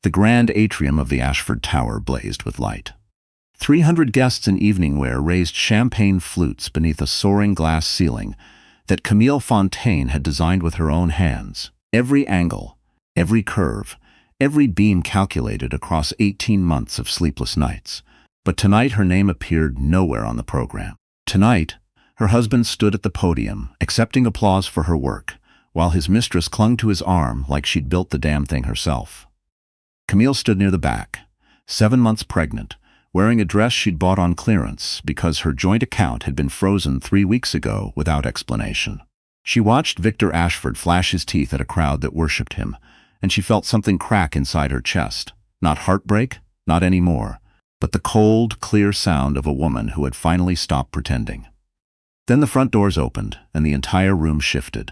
The grand atrium of the Ashford Tower blazed with light. 300 guests in evening wear raised champagne flutes beneath a soaring glass ceiling that Camille Fontaine had designed with her own hands. Every angle, every curve, every beam calculated across 18 months of sleepless nights. But tonight her name appeared nowhere on the program. Tonight, her husband stood at the podium, accepting applause for her work, while his mistress clung to his arm like she'd built the damn thing herself. Camille stood near the back, 7 months pregnant, wearing a dress she'd bought on clearance because her joint account had been frozen 3 weeks ago without explanation. She watched Victor Ashford flash his teeth at a crowd that worshipped him, and she felt something crack inside her chest. Not heartbreak, not anymore, but the cold, clear sound of a woman who had finally stopped pretending. Then the front doors opened, and the entire room shifted.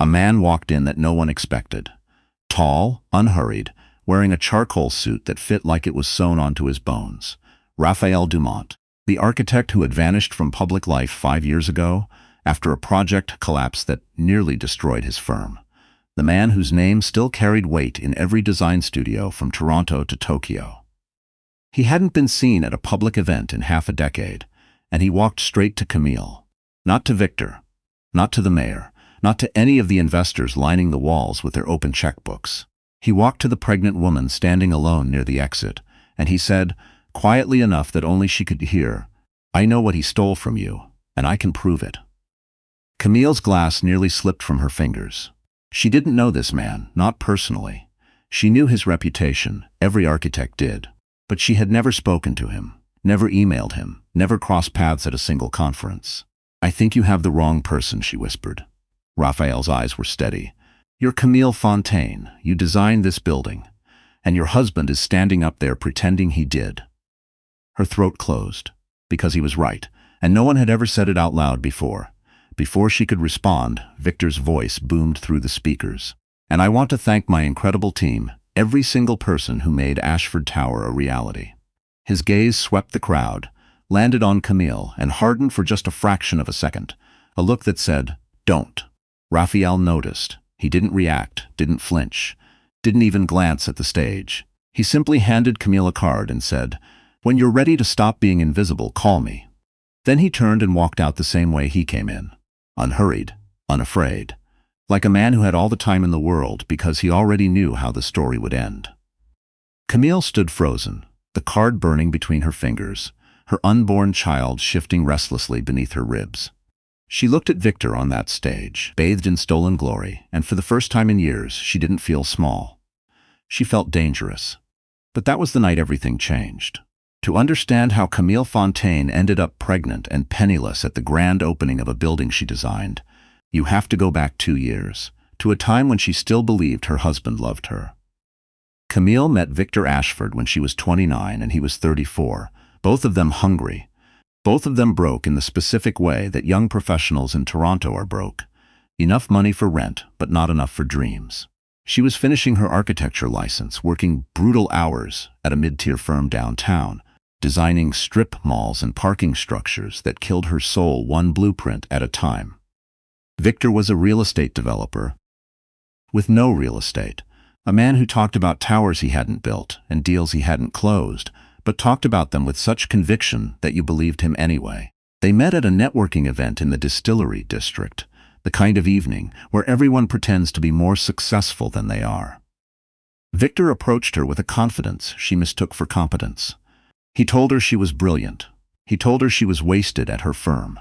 A man walked in that no one expected. Tall, unhurried, wearing a charcoal suit that fit like it was sewn onto his bones. Raphael Dumont, the architect who had vanished from public life 5 years ago after a project collapse that nearly destroyed his firm. The man whose name still carried weight in every design studio from Toronto to Tokyo. He hadn't been seen at a public event in half a decade, and he walked straight to Camille. Not to Victor, not to the mayor, not to any of the investors lining the walls with their open checkbooks. He walked to the pregnant woman standing alone near the exit, and he said, quietly enough that only she could hear, "I know what he stole from you, and I can prove it." Camille's glass nearly slipped from her fingers. She didn't know this man, not personally. She knew his reputation, every architect did, but she had never spoken to him, never emailed him, never crossed paths at a single conference. "I think you have the wrong person," she whispered. Raphael's eyes were steady. "You're Camille Fontaine. You designed this building, and your husband is standing up there pretending he did." Her throat closed, because he was right, and no one had ever said it out loud before. Before she could respond, Victor's voice boomed through the speakers. "And I want to thank my incredible team, every single person who made Ashford Tower a reality." His gaze swept the crowd, landed on Camille, and hardened for just a fraction of a second, a look that said, "Don't." Raphael noticed. He didn't react, didn't flinch, didn't even glance at the stage. He simply handed Camille a card and said, "When you're ready to stop being invisible, call me." Then he turned and walked out the same way he came in, unhurried, unafraid, like a man who had all the time in the world because he already knew how the story would end. Camille stood frozen, the card burning between her fingers, her unborn child shifting restlessly beneath her ribs. She looked at Victor on that stage, bathed in stolen glory, and for the first time in years, she didn't feel small. She felt dangerous. But that was the night everything changed. To understand how Camille Fontaine ended up pregnant and penniless at the grand opening of a building she designed, you have to go back 2 years, to a time when she still believed her husband loved her. Camille met Victor Ashford when she was 29 and he was 34, both of them hungry. Both of them broke in the specific way that young professionals in Toronto are broke. Enough money for rent, but not enough for dreams. She was finishing her architecture license, working brutal hours at a mid-tier firm downtown, designing strip malls and parking structures that killed her soul one blueprint at a time. Victor was a real estate developer with no real estate, a man who talked about towers he hadn't built and deals he hadn't closed, but talked about them with such conviction that you believed him anyway. They met at a networking event in the Distillery District, the kind of evening where everyone pretends to be more successful than they are. Victor approached her with a confidence she mistook for competence. He told her she was brilliant. He told her she was wasted at her firm.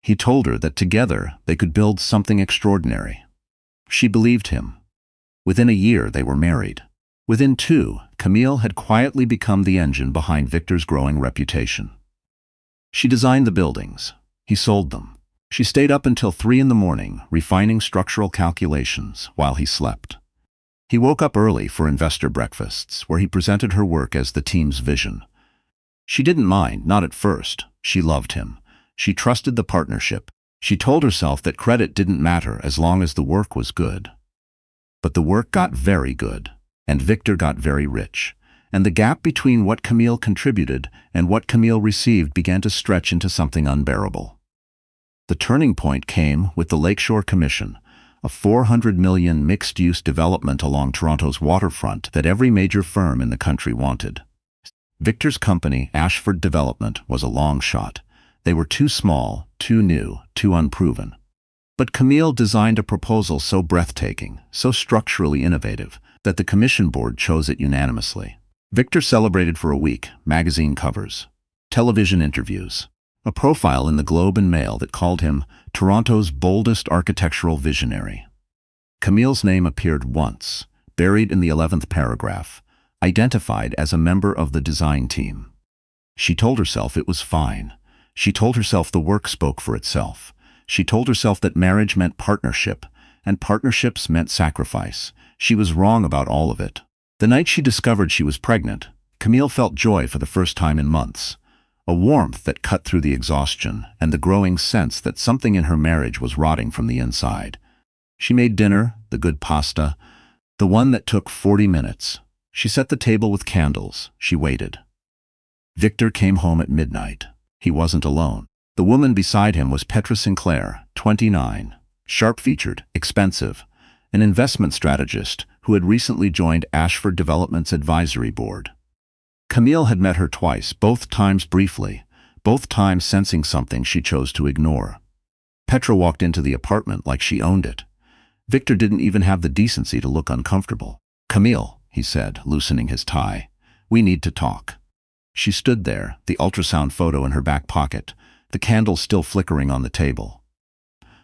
He told her that together they could build something extraordinary. She believed him. Within a year they were married. Within 2, Camille had quietly become the engine behind Victor's growing reputation. She designed the buildings. He sold them. She stayed up until 3 in the morning, refining structural calculations while he slept. He woke up early for investor breakfasts, where he presented her work as the team's vision. She didn't mind, not at first. She loved him. She trusted the partnership. She told herself that credit didn't matter as long as the work was good. But the work got very good. And Victor got very rich, and the gap between what Camille contributed and what Camille received began to stretch into something unbearable. The turning point came with the Lakeshore Commission, a $400 million mixed-use development along Toronto's waterfront that every major firm in the country wanted. Victor's company, Ashford Development, was a long shot. They were too small, too new, too unproven. But Camille designed a proposal so breathtaking, so structurally innovative, that the commission board chose it unanimously. Victor celebrated for a week: magazine covers, television interviews, a profile in the Globe and Mail that called him Toronto's boldest architectural visionary. Camille's name appeared once, buried in the 11th paragraph, identified as a member of the design team. She told herself it was fine. She told herself the work spoke for itself. She told herself that marriage meant partnership, and partnerships meant sacrifice. She was wrong about all of it. The night she discovered she was pregnant, Camille felt joy for the first time in months, a warmth that cut through the exhaustion and the growing sense that something in her marriage was rotting from the inside. She made dinner, the good pasta, the one that took 40 minutes. She set the table with candles. She waited. Victor came home at midnight. He wasn't alone. The woman beside him was Petra Sinclair, 29, sharp-featured, expensive, an investment strategist who had recently joined Ashford Development's advisory board. Camille had met her twice, both times briefly, both times sensing something she chose to ignore. Petra walked into the apartment like she owned it. Victor didn't even have the decency to look uncomfortable. "Camille," he said, loosening his tie, "we need to talk." She stood there, the ultrasound photo in her back pocket, the candle still flickering on the table.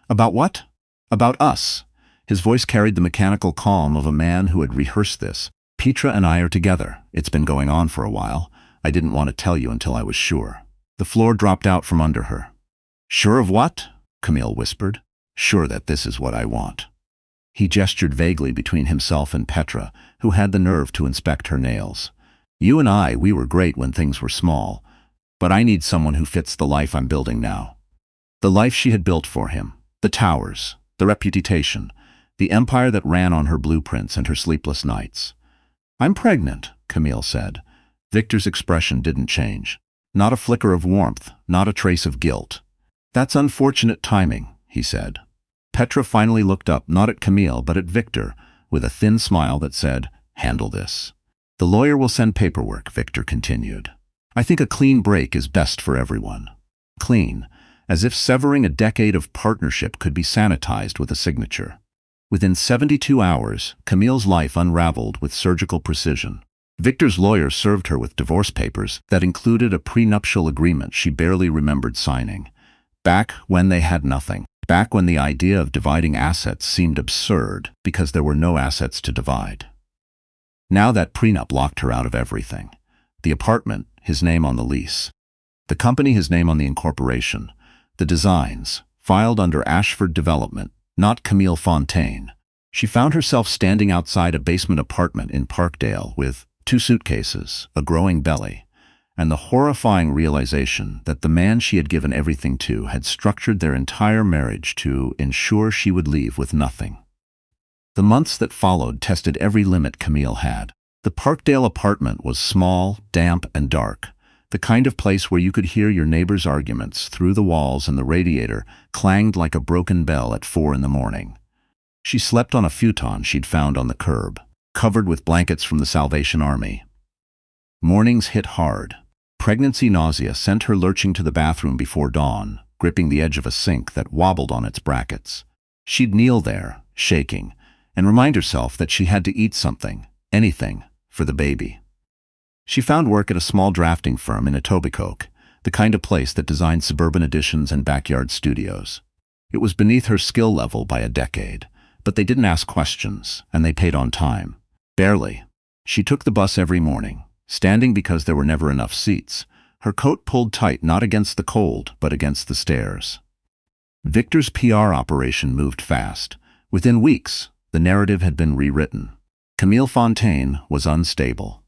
"About what?" "About us." His voice carried the mechanical calm of a man who had rehearsed this. "Petra and I are together. It's been going on for a while. I didn't want to tell you until I was sure." The floor dropped out from under her. "Sure of what?" Camille whispered. "Sure that this is what I want." He gestured vaguely between himself and Petra, who had the nerve to inspect her nails. "You and I, we were great when things were small, but I need someone who fits the life I'm building now." The life she had built for him, the towers, the reputation, the empire that ran on her blueprints and her sleepless nights. "I'm pregnant," Camille said. Victor's expression didn't change. Not a flicker of warmth, not a trace of guilt. "That's unfortunate timing," he said. Petra finally looked up, not at Camille, but at Victor, with a thin smile that said, "Handle this." "The lawyer will send paperwork," Victor continued. "I think a clean break is best for everyone." Clean, as if severing a decade of partnership could be sanitized with a signature. Within 72 hours, Camille's life unraveled with surgical precision. Victor's lawyer served her with divorce papers that included a prenuptial agreement she barely remembered signing. Back when they had nothing. Back when the idea of dividing assets seemed absurd because there were no assets to divide. Now that prenup locked her out of everything. The apartment, his name on the lease. The company, his name on the incorporation. The designs, filed under Ashford Development, not Camille Fontaine. She found herself standing outside a basement apartment in Parkdale with 2 suitcases, a growing belly, and the horrifying realization that the man she had given everything to had structured their entire marriage to ensure she would leave with nothing. The months that followed tested every limit Camille had. The Parkdale apartment was small, damp, and dark, the kind of place where you could hear your neighbor's arguments through the walls, and the radiator clanged like a broken bell at 4 in the morning. She slept on a futon she'd found on the curb, covered with blankets from the Salvation Army. Mornings hit hard. Pregnancy nausea sent her lurching to the bathroom before dawn, gripping the edge of a sink that wobbled on its brackets. She'd kneel there, shaking, and remind herself that she had to eat something, anything, for the baby. She found work at a small drafting firm in Etobicoke, the kind of place that designed suburban additions and backyard studios. It was beneath her skill level by a decade, but they didn't ask questions, and they paid on time. Barely. She took the bus every morning, standing because there were never enough seats, her coat pulled tight not against the cold, but against the stairs. Victor's PR operation moved fast. Within weeks, the narrative had been rewritten. Camille Fontaine was unstable.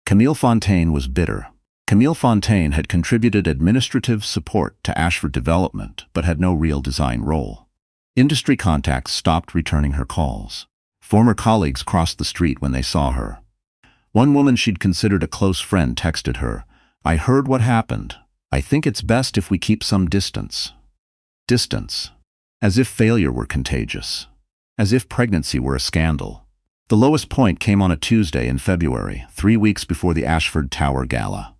Camille Fontaine was bitter. Camille Fontaine had contributed administrative support to Ashford Development, but had no real design role. Industry contacts stopped returning her calls. Former colleagues crossed the street when they saw her. One woman she'd considered a close friend texted her, "I heard what happened. I think it's best if we keep some distance." Distance. As if failure were contagious. as if pregnancy were a scandal. The lowest point came on a Tuesday in February, 3 weeks before the Ashford Tower Gala.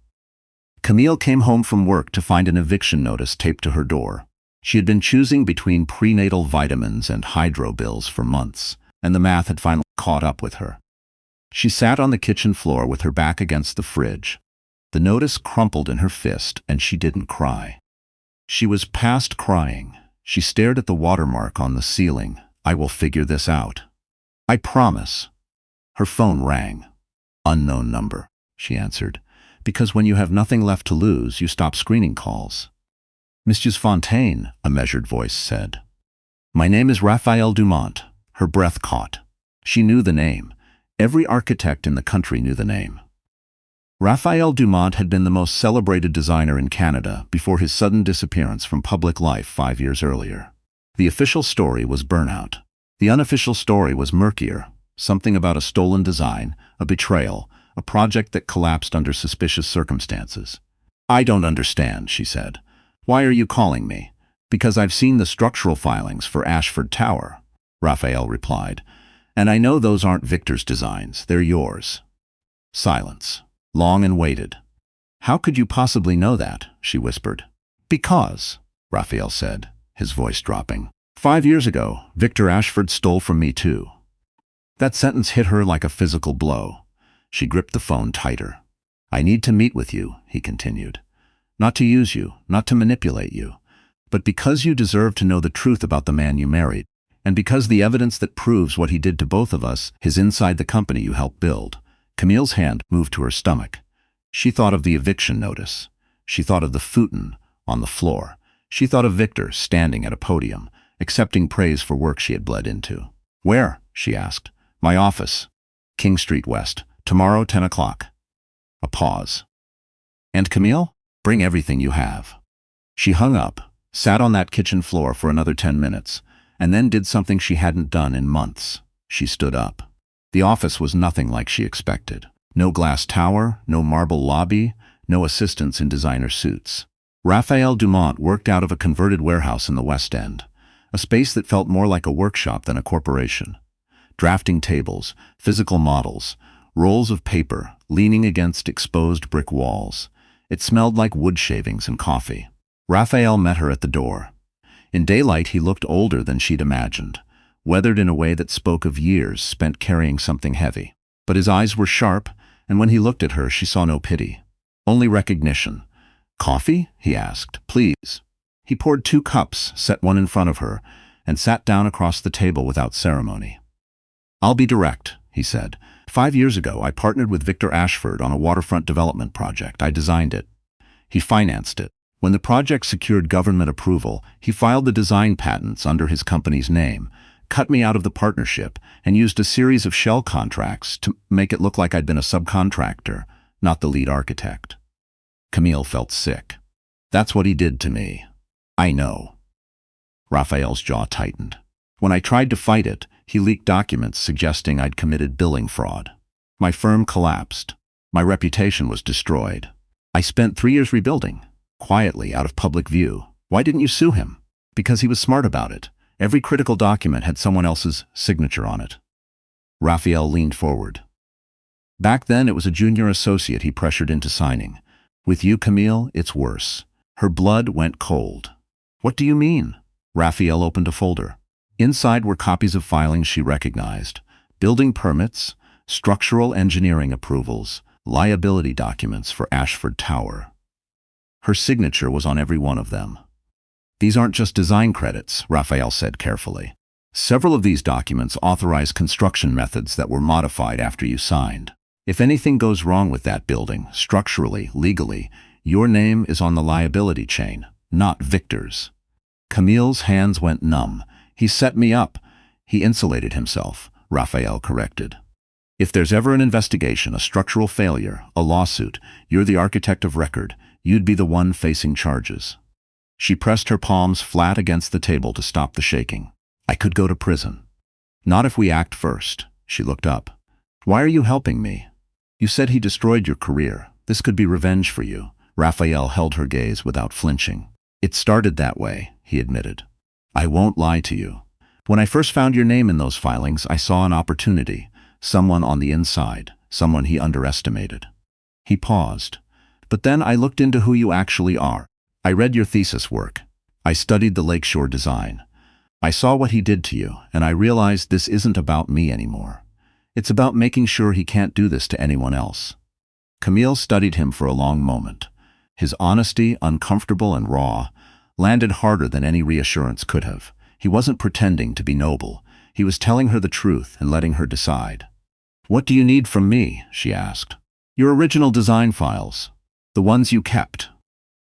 Camille came home from work to find an eviction notice taped to her door. She had been choosing between prenatal vitamins and hydro bills for months, and the math had finally caught up with her. She sat on the kitchen floor with her back against the fridge. The notice crumpled in her fist, and she didn't cry. She was past crying. She stared at the watermark on the ceiling. "I will figure this out. I promise." Her phone rang. "Unknown number," she answered, "because when you have nothing left to lose, you stop screening calls." "Mrs. Fontaine," a measured voice said. "My name is Raphael Dumont." Her breath caught. She knew the name. Every architect in the country knew the name. Raphael Dumont had been the most celebrated designer in Canada before his sudden disappearance from public life 5 years earlier. The official story was burnout. The unofficial story was murkier, something about a stolen design, a betrayal, a project that collapsed under suspicious circumstances. "I don't understand," she said. "Why are you calling me?" "Because I've seen the structural filings for Ashford Tower," Raphael replied. "And I know those aren't Victor's designs, they're yours." Silence. Long and weighted. "How could you possibly know that?" she whispered. "Because," Raphael said, his voice dropping, 5 years ago, Victor Ashford stole from me too." That sentence hit her like a physical blow. She gripped the phone tighter. "I need to meet with you," he continued. "Not to use you, not to manipulate you, but because you deserve to know the truth about the man you married, and because the evidence that proves what he did to both of us is inside the company you helped build." Camille's hand moved to her stomach. She thought of the eviction notice. She thought of the futon on the floor. She thought of Victor standing at a podium, accepting praise for work she had bled into. "Where?" she asked. "My office. King Street West. Tomorrow, 10 o'clock. A pause. "And Camille? Bring everything you have." She hung up, sat on that kitchen floor for another 10 minutes, and then did something she hadn't done in months. She stood up. The office was nothing like she expected. No glass tower, no marble lobby, no assistants in designer suits. Raphael Dumont worked out of a converted warehouse in the West End, a space that felt more like a workshop than a corporation. Drafting tables, physical models, rolls of paper leaning against exposed brick walls. It smelled like wood shavings and coffee. Raphael met her at the door. In daylight, he looked older than she'd imagined, weathered in a way that spoke of years spent carrying something heavy. But his eyes were sharp, and when he looked at her, she saw no pity, only recognition. "Coffee?" he asked. "Please." He poured 2 cups, set one in front of her, and sat down across the table without ceremony. "I'll be direct," he said. 5 years ago, I partnered with Victor Ashford on a waterfront development project. I designed it. He financed it. When the project secured government approval, he filed the design patents under his company's name, cut me out of the partnership, and used a series of shell contracts to make it look like I'd been a subcontractor, not the lead architect. Camille felt sick. "That's what he did to me." "I know." Raphael's jaw tightened. "When I tried to fight it, he leaked documents suggesting I'd committed billing fraud. My firm collapsed. My reputation was destroyed. I spent 3 years rebuilding, quietly, out of public view. Why didn't you sue him?" "Because he was smart about it. Every critical document had someone else's signature on it." Raphael leaned forward. "Back then, it was a junior associate he pressured into signing. With you, Camille, it's worse." Her blood went cold. "What do you mean?" Raphael opened a folder. Inside were copies of filings she recognized, building permits, structural engineering approvals, liability documents for Ashford Tower. Her signature was on every one of them. "These aren't just design credits," Raphael said carefully. "Several of these documents authorize construction methods that were modified after you signed. If anything goes wrong with that building, structurally, legally, your name is on the liability chain, not Victor's." Camille's hands went numb. "He set me up." "He insulated himself," Raphael corrected. "If there's ever an investigation, a structural failure, a lawsuit, you're the architect of record. You'd be the one facing charges." She pressed her palms flat against the table to stop the shaking. "I could go to prison." "Not if we act first." She looked up. "Why are you helping me?" "You said he destroyed your career. This could be revenge for you." Raphael held her gaze without flinching. "It started that way," he admitted. "I won't lie to you. When I first found your name in those filings, I saw an opportunity, someone on the inside, someone he underestimated. He paused. But then I looked into who you actually are. I read your thesis work. I studied the lakeshore design. I saw what he did to you, and I realized this isn't about me anymore. It's about making sure he can't do this to anyone else. Camille studied him for a long moment. His honesty, uncomfortable and raw, landed harder than any reassurance could have. He wasn't pretending to be noble. He was telling her the truth and letting her decide. "What do you need from me?" she asked. "Your original design files. The ones you kept."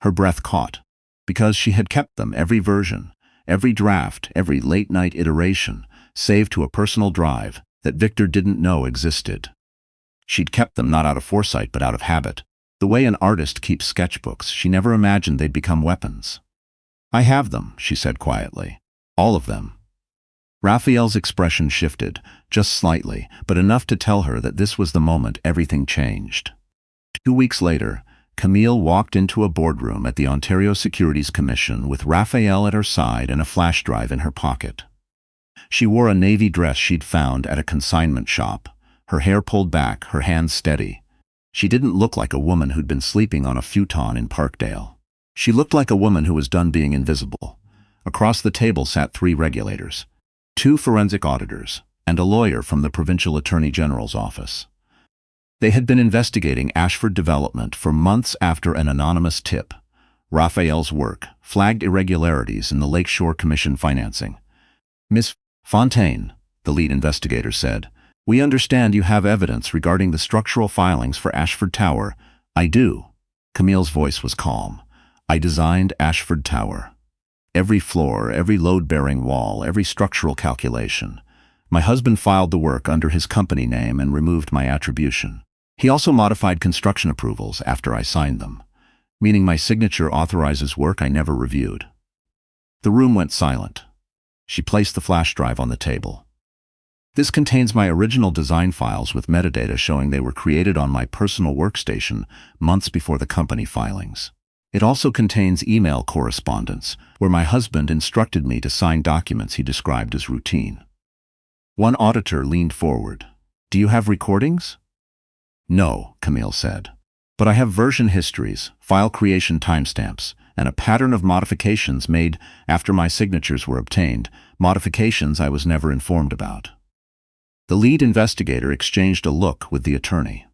Her breath caught. Because she had kept them, every version, every draft, every late-night iteration, saved to a personal drive that Victor didn't know existed. She'd kept them not out of foresight but out of habit. The way an artist keeps sketchbooks, she never imagined they'd become weapons. "I have them," she said quietly. "All of them." Raphael's expression shifted, just slightly, but enough to tell her that this was the moment everything changed. 2 weeks later, Camille walked into a boardroom at the Ontario Securities Commission with Raphael at her side and a flash drive in her pocket. She wore a navy dress she'd found at a consignment shop, her hair pulled back, her hands steady. She didn't look like a woman who'd been sleeping on a futon in Parkdale. She looked like a woman who was done being invisible. Across the table sat 3 regulators, 2 forensic auditors, and a lawyer from the Provincial Attorney General's office. They had been investigating Ashford Development for months after an anonymous tip. Raphael's work flagged irregularities in the Lakeshore Commission financing. "Miss Fontaine," the lead investigator said, "we understand you have evidence regarding the structural filings for Ashford Tower." "I do." Camille's voice was calm. "I designed Ashford Tower. Every floor, every load-bearing wall, every structural calculation. My husband filed the work under his company name and removed my attribution. He also modified construction approvals after I signed them, meaning my signature authorizes work I never reviewed." The room went silent. She placed the flash drive on the table. "This contains my original design files with metadata showing they were created on my personal workstation months before the company filings. It also contains email correspondence where my husband instructed me to sign documents he described as routine." One auditor leaned forward. "Do you have recordings?" "No," Camille said. "But I have version histories, file creation timestamps, and a pattern of modifications made after my signatures were obtained, modifications I was never informed about." The lead investigator exchanged a look with the attorney.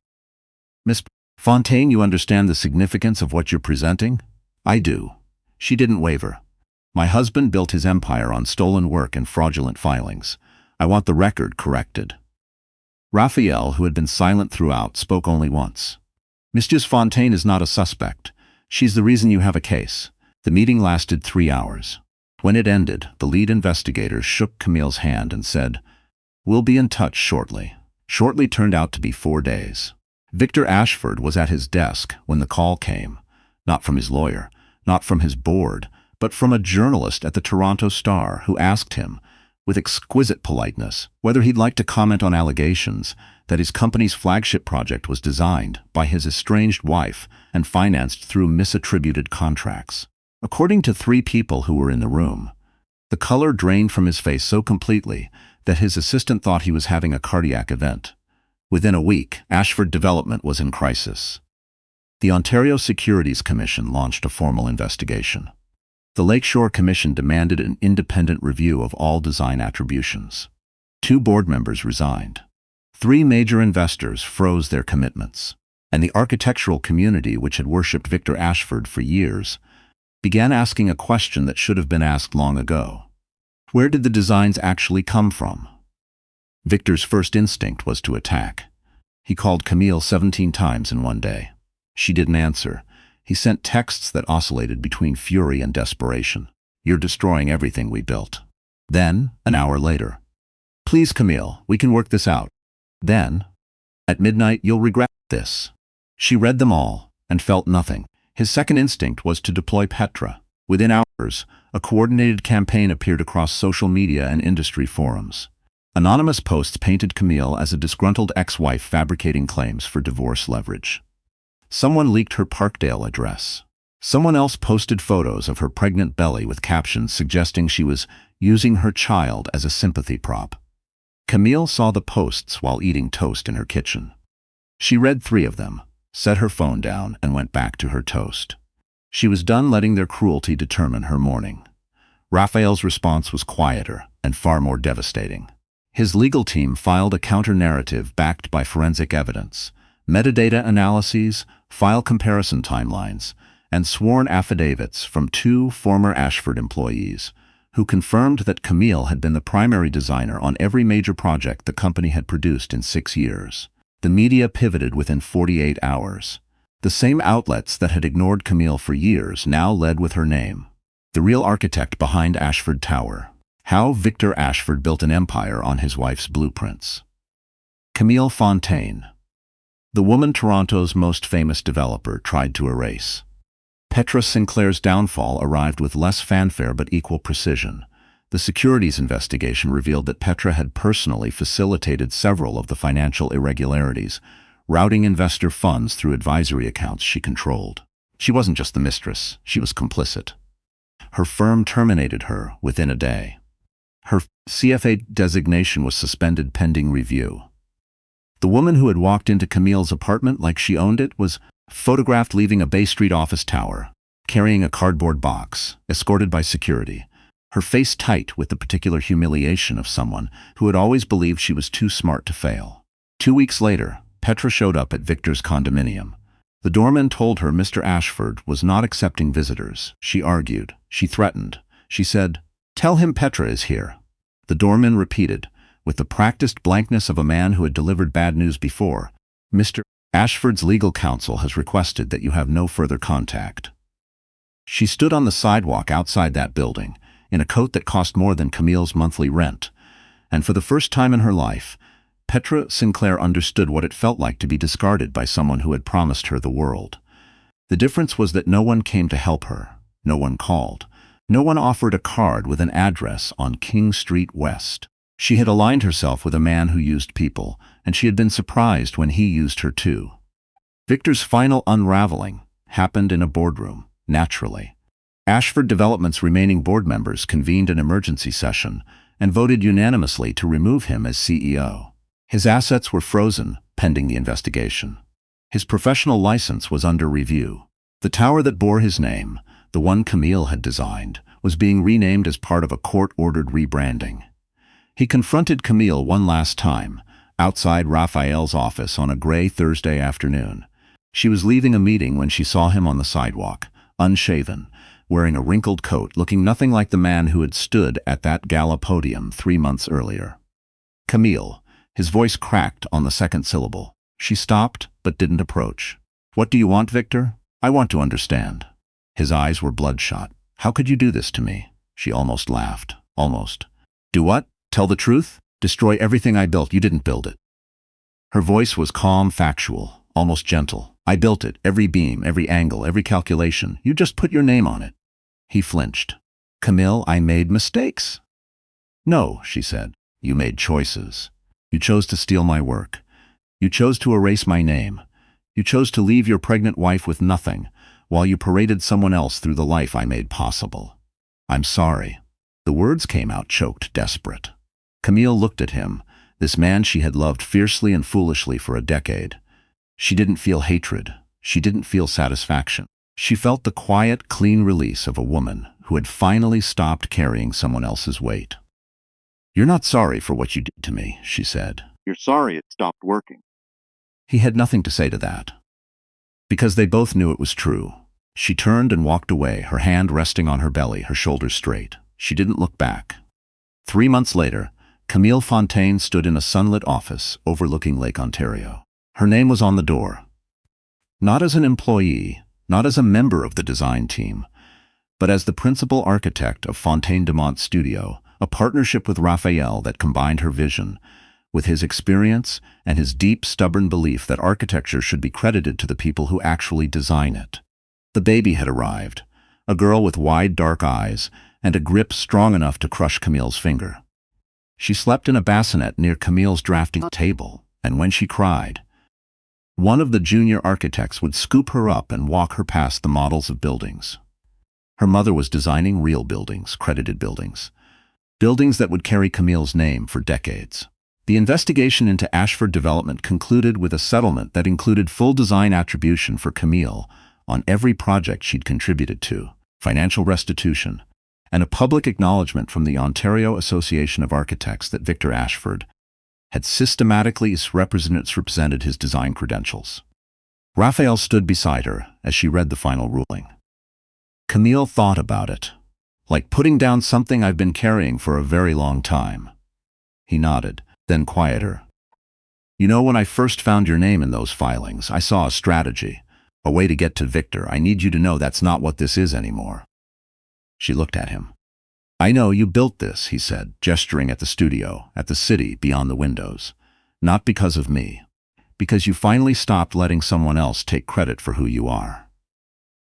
"Miss Fontaine, you understand the significance of what you're presenting?" "I do." She didn't waver. "My husband built his empire on stolen work and fraudulent filings. I want the record corrected." Raphael, who had been silent throughout, spoke only once. "Mistress Fontaine is not a suspect. She's the reason you have a case." The meeting lasted 3 hours. When it ended, the lead investigator shook Camille's hand and said, "We'll be in touch shortly." Shortly turned out to be 4 days. Victor Ashford was at his desk when the call came, not from his lawyer, not from his board, but from a journalist at the Toronto Star who asked him, with exquisite politeness, whether he'd like to comment on allegations that his company's flagship project was designed by his estranged wife and financed through misattributed contracts. According to 3 people who were in the room, the color drained from his face so completely that his assistant thought he was having a cardiac event. Within a week, Ashford Development was in crisis. The Ontario Securities Commission launched a formal investigation. The Lakeshore Commission demanded an independent review of all design attributions. 2 board members resigned. 3 major investors froze their commitments. And the architectural community, which had worshipped Victor Ashford for years, began asking a question that should have been asked long ago. Where did the designs actually come from? Victor's first instinct was to attack. He called Camille 17 times in one day. She didn't answer. He sent texts that oscillated between fury and desperation. "You're destroying everything we built." Then, an hour later, "Please, Camille, we can work this out." Then, "At midnight, you'll regret this." She read them all and felt nothing. His second instinct was to deploy Petra. Within hours, a coordinated campaign appeared across social media and industry forums. Anonymous posts painted Camille as a disgruntled ex-wife fabricating claims for divorce leverage. Someone leaked her Parkdale address. Someone else posted photos of her pregnant belly with captions suggesting she was using her child as a sympathy prop. Camille saw the posts while eating toast in her kitchen. She read 3 of them, set her phone down, and went back to her toast. She was done letting their cruelty determine her morning. Raphael's response was quieter and far more devastating. His legal team filed a counter-narrative backed by forensic evidence, metadata analyses, file comparison timelines, and sworn affidavits from 2 former Ashford employees, who confirmed that Camille had been the primary designer on every major project the company had produced in 6 years. The media pivoted within 48 hours. The same outlets that had ignored Camille for years now led with her name. The real architect behind Ashford Tower. How Victor Ashford built an empire on his wife's blueprints. Camille Fontaine. The woman Toronto's most famous developer tried to erase. Petra Sinclair's downfall arrived with less fanfare but equal precision. The securities investigation revealed that Petra had personally facilitated several of the financial irregularities, routing investor funds through advisory accounts she controlled. She wasn't just the mistress, she was complicit. Her firm terminated her within a day. Her CFA designation was suspended pending review. The woman who had walked into Camille's apartment like she owned it was photographed leaving a Bay Street office tower, carrying a cardboard box, escorted by security, her face tight with the particular humiliation of someone who had always believed she was too smart to fail. 2 weeks later, Petra showed up at Victor's condominium. The doorman told her Mr. Ashford was not accepting visitors. She argued. She threatened. She said, "Tell him Petra is here." The doorman repeated, with the practiced blankness of a man who had delivered bad news before, "Mr. Ashford's legal counsel has requested that you have no further contact." She stood on the sidewalk outside that building, in a coat that cost more than Camille's monthly rent, and for the first time in her life, Petra Sinclair understood what it felt like to be discarded by someone who had promised her the world. The difference was that no one came to help her, no one called, no one offered a card with an address on King Street West. She had aligned herself with a man who used people, and she had been surprised when he used her too. Victor's final unraveling happened in a boardroom, naturally. Ashford Development's remaining board members convened an emergency session and voted unanimously to remove him as CEO. His assets were frozen, pending the investigation. His professional license was under review. The tower that bore his name, the one Camille had designed, was being renamed as part of a court-ordered rebranding. He confronted Camille one last time, outside Raphael's office on a gray Thursday afternoon. She was leaving a meeting when she saw him on the sidewalk, unshaven, wearing a wrinkled coat, looking nothing like the man who had stood at that gala podium 3 months earlier. "Camille," his voice cracked on the second syllable. She stopped, but didn't approach. "What do you want, Victor? I want to understand." His eyes were bloodshot. "How could you do this to me?" She almost laughed. Almost. "Do what? Tell the truth? Destroy everything I built. You didn't build it." Her voice was calm, factual, almost gentle. "I built it, every beam, every angle, every calculation. You just put your name on it." He flinched. "Camille, I made mistakes." "No," she said. "You made choices. You chose to steal my work. You chose to erase my name. You chose to leave your pregnant wife with nothing, while you paraded someone else through the life I made possible. I'm sorry." The words came out choked, desperate. Camille looked at him, this man she had loved fiercely and foolishly for a decade. She didn't feel hatred. She didn't feel satisfaction. She felt the quiet, clean release of a woman who had finally stopped carrying someone else's weight. "You're not sorry for what you did to me," she said. "You're sorry it stopped working." He had nothing to say to that, because they both knew it was true. She turned and walked away, her hand resting on her belly, her shoulders straight. She didn't look back. 3 months later, Camille Fontaine stood in a sunlit office overlooking Lake Ontario. Her name was on the door. Not as an employee, not as a member of the design team, but as the principal architect of Fontaine Dumont Studio, a partnership with Raphael that combined her vision with his experience and his deep, stubborn belief that architecture should be credited to the people who actually design it. The baby had arrived, a girl with wide, dark eyes and a grip strong enough to crush Camille's finger. She slept in a bassinet near Camille's drafting table, and when she cried, one of the junior architects would scoop her up and walk her past the models of buildings. Her mother was designing real buildings, credited buildings, buildings that would carry Camille's name for decades. The investigation into Ashford Development concluded with a settlement that included full design attribution for Camille on every project she'd contributed to, financial restitution, and a public acknowledgement from the Ontario Association of Architects that Victor Ashford had systematically misrepresented his design credentials. Raphael stood beside her as she read the final ruling. Camille thought about it, like putting down something I've been carrying for a very long time. He nodded, then quieter. You know, when I first found your name in those filings, I saw a strategy, a way to get to Victor. I need you to know that's not what this is anymore. She looked at him. I know you built this, he said, gesturing at the studio, at the city beyond the windows. Not because of me. Because you finally stopped letting someone else take credit for who you are.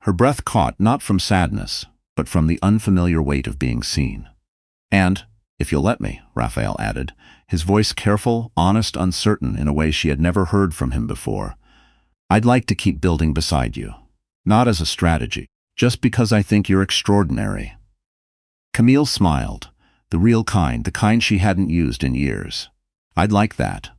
Her breath caught not from sadness, but from the unfamiliar weight of being seen. And, if you'll let me, Raphael added, his voice careful, honest, uncertain in a way she had never heard from him before, I'd like to keep building beside you. Not as a strategy, just because I think you're extraordinary. Camille smiled, the real kind, the kind she hadn't used in years. I'd like that.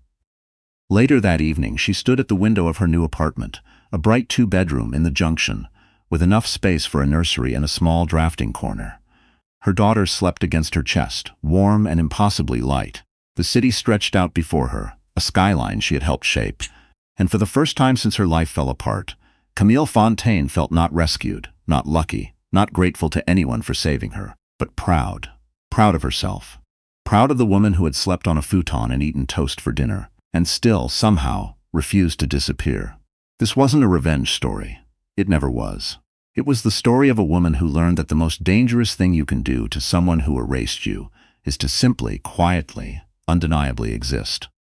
Later that evening, she stood at the window of her new apartment, a bright two-bedroom in the Junction, with enough space for a nursery and a small drafting corner. Her daughter slept against her chest, warm and impossibly light. The city stretched out before her, a skyline she had helped shape, and for the first time since her life fell apart, Camille Fontaine felt not rescued, not lucky, not grateful to anyone for saving her, but proud. Proud of herself. Proud of the woman who had slept on a futon and eaten toast for dinner, and still, somehow, refused to disappear. This wasn't a revenge story. It never was. It was the story of a woman who learned that the most dangerous thing you can do to someone who erased you is to simply, quietly, undeniably exist.